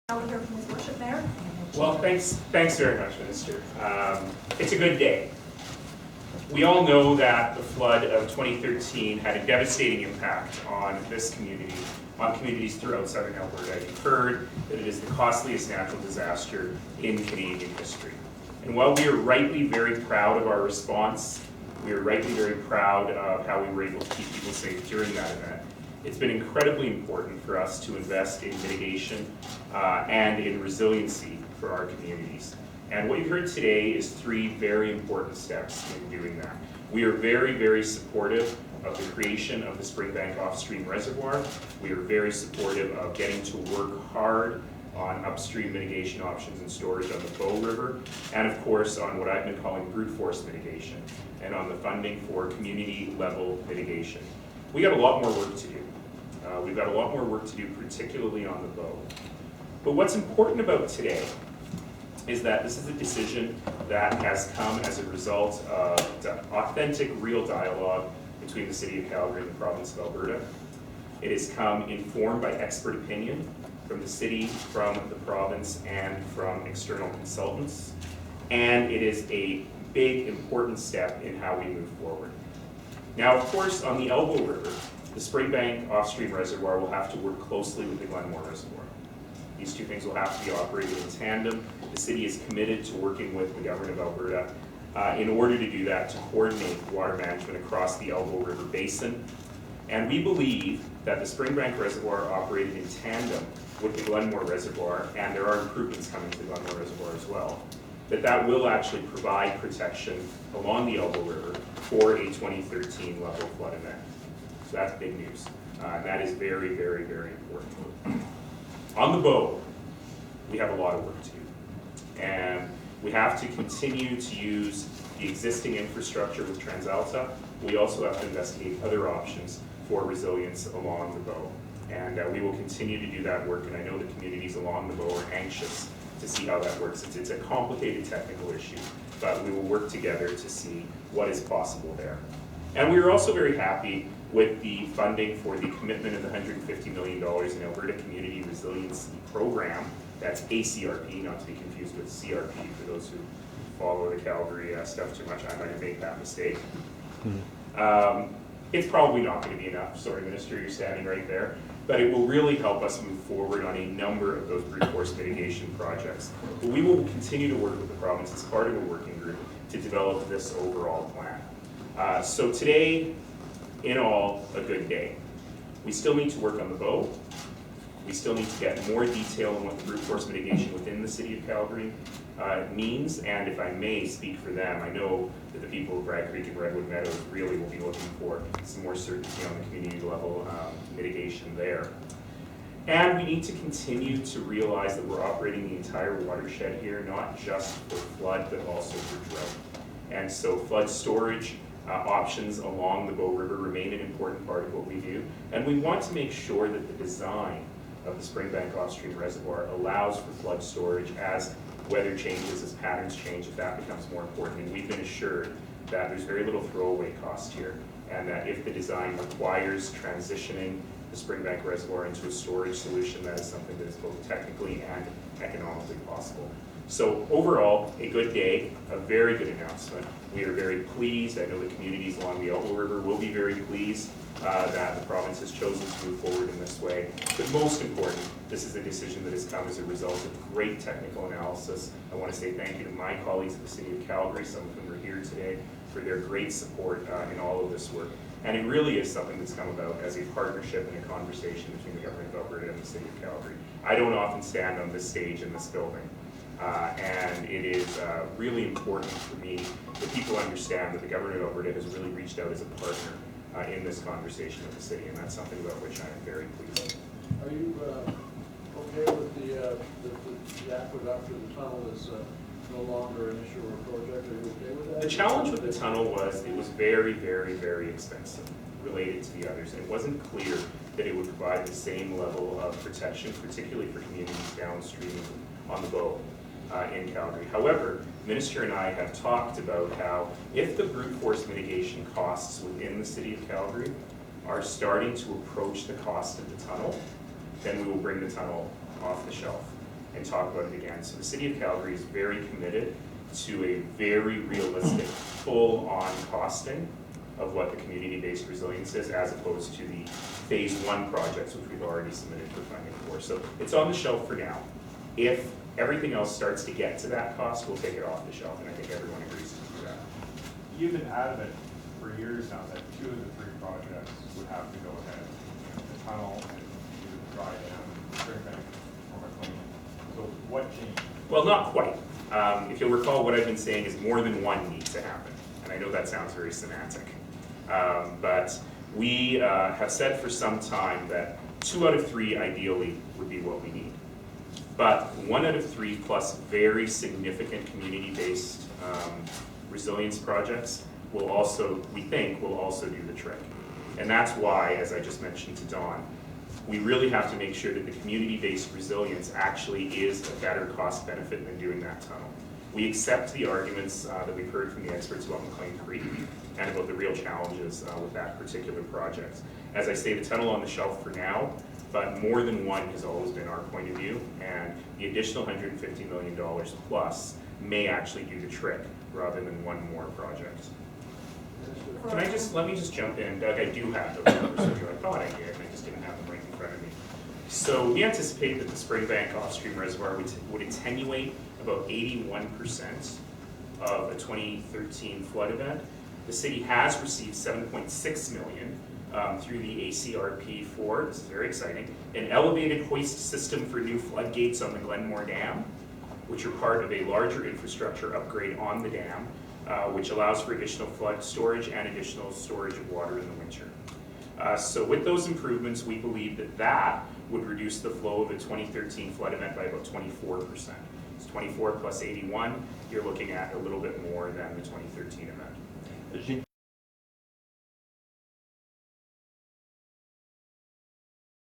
I'll hear from His Worship Mayor. Well, thanks very much, Minister. It's a good day. We all know that the flood of 2013 had a devastating impact on this community, on communities throughout southern Alberta. You've heard that it is the costliest natural disaster in Canadian history. And while we are rightly very proud of our response, we are rightly very proud of how we were able to keep people safe during that event, it's been incredibly important for us to invest in mitigation and in resiliency for our communities. And what you heard today is three very important steps in doing that. We are very, very supportive of the creation of the Springbank Off-Stream Reservoir. We are very supportive of getting to work hard on upstream mitigation options and storage on the Bow River, and of course on what I've been calling brute force mitigation, and on the funding for community level mitigation. We got a lot more work to do. We've got a lot more work to do, particularly on the Bow. But what's important about today is that this is a decision that has come as a result of authentic, real dialogue between the City of Calgary and the Province of Alberta. It has come informed by expert opinion from the City, from the Province, and from external consultants. And it is a big, important step in how we move forward. Now, of course, on the Elbow River, the Springbank Off-Stream Reservoir will have to work closely with the Glenmore Reservoir. These two things will have to be operated in tandem. The City is committed to working with the Government of Alberta in order to do that, to coordinate water management across the Elbow River Basin. And we believe that the Springbank Reservoir operated in tandem with the Glenmore Reservoir, and there are improvements coming to the Glenmore Reservoir as well, that will actually provide protection along the Elbow River for a 2013 level flood event. So that's big news. That is very, very, very important. On the Bow, we have a lot of work to do. And we have to continue to use the existing infrastructure with TransAlta. We also have to investigate other options for resilience along the Bow. And we will continue to do that work, and I know the communities along the Bow are anxious to see how that works. It's a complicated technical issue, but we will work together to see what is possible there. And we are also very happy with the funding for the commitment of the $150 million in Alberta Community Resiliency Program. That's ACRP, not to be confused with CRP, for those who follow the Calgary stuff too much. I'm not going to make that mistake. It's probably not going to be enough. Sorry, Minister, you're standing right there. But it will really help us move forward on a number of those brute force mitigation projects. But we will continue to work with the province as part of a working group to develop this overall plan. So today, in all, a good day. We still need to work on the Bow. We still need to get more detail on what the brute force mitigation within the City of Calgary means, and if I may speak for them, I know that the people of Bragg Creek and Redwood Meadows really will be looking for some more certainty on the community level mitigation there. And we need to continue to realize that we're operating the entire watershed here, not just for flood, but also for drought. And so flood storage options along the Bow River remain an important part of what we do. And we want to make sure that the design of the Springbank Off-Stream Reservoir allows for flood storage as weather changes, as patterns change, if that becomes more important. And we've been assured that there's very little throwaway cost here, and that if the design requires transitioning the Springbank Reservoir into a storage solution, that is something that is both technically and economically possible. So overall, a good day, a very good announcement. We are very pleased. I know the communities along the Elbow River will be very pleased that the province has chosen to move forward in this way. But most important, this is a decision that has come as a result of great technical analysis. I want to say thank you to my colleagues at the City of Calgary, some of whom are here today, for their great support in all of this work. And it really is something that's come about as a partnership and a conversation between the Government of Alberta and the City of Calgary. I don't often stand on this stage in this building. And it is really important for me that people understand that the Government of Alberta has really reached out as a partner in this conversation with the City, and that's something about which I am very pleased. Are you okay with the aqueduct or the tunnel is no longer an issue or a project? Are you okay with that? The challenge with the tunnel was it was very, very, very expensive related to the others, and it wasn't clear that it would provide the same level of protection, particularly for communities downstream on the Bow. In Calgary. However, Minister and I have talked about how if the brute force mitigation costs within the City of Calgary are starting to approach the cost of the tunnel, then we will bring the tunnel off the shelf. and talk about it again. So the City of Calgary is very committed to a very realistic, full-on costing of what the community-based resilience is, as opposed to the phase 1 projects, which we've already submitted for funding for. So it's on the shelf for now. If everything else starts to get to that cost, we'll take it off the shelf, and I think everyone agrees to do that. You've been adamant for years now that 2 of the 3 projects would have to go ahead. The tunnel and the dry dam, Springbank, or McLean. So what changed? Well, not quite. If you'll recall, what I've been saying is more than one needs to happen. And I know that sounds very semantic. But we have said for some time that 2 out of 3 ideally would be what we need. But 1 out of 3 plus very significant community-based resilience projects will also, we think, will also do the trick. And that's why, as I just mentioned to Dawn, we really have to make sure that the community-based resilience actually is a better cost benefit than doing that tunnel. We accept the arguments that we've heard from the experts about McLean Creek and about the real challenges with that particular project. As I say, the tunnel on the shelf for now, but more than one has always been our point of view, and the additional $150 million plus may actually do the trick rather than one more project. Let me just jump in, Doug, I do have those numbers with you. I thought I did, and I just didn't have them right in front of me. So we anticipate that the Springbank off-stream reservoir would attenuate about 81% of a 2013 flood event. The city has received $7.6 million through the ACRP for, this is very exciting, an elevated hoist system for new floodgates on the Glenmore Dam, which are part of a larger infrastructure upgrade on the dam, which allows for additional flood storage and additional storage of water in the winter. So with those improvements, we believe that that would reduce the flow of a 2013 flood event by about 24%. It's 24 plus 81, you're looking at a little bit more than the 2013 event.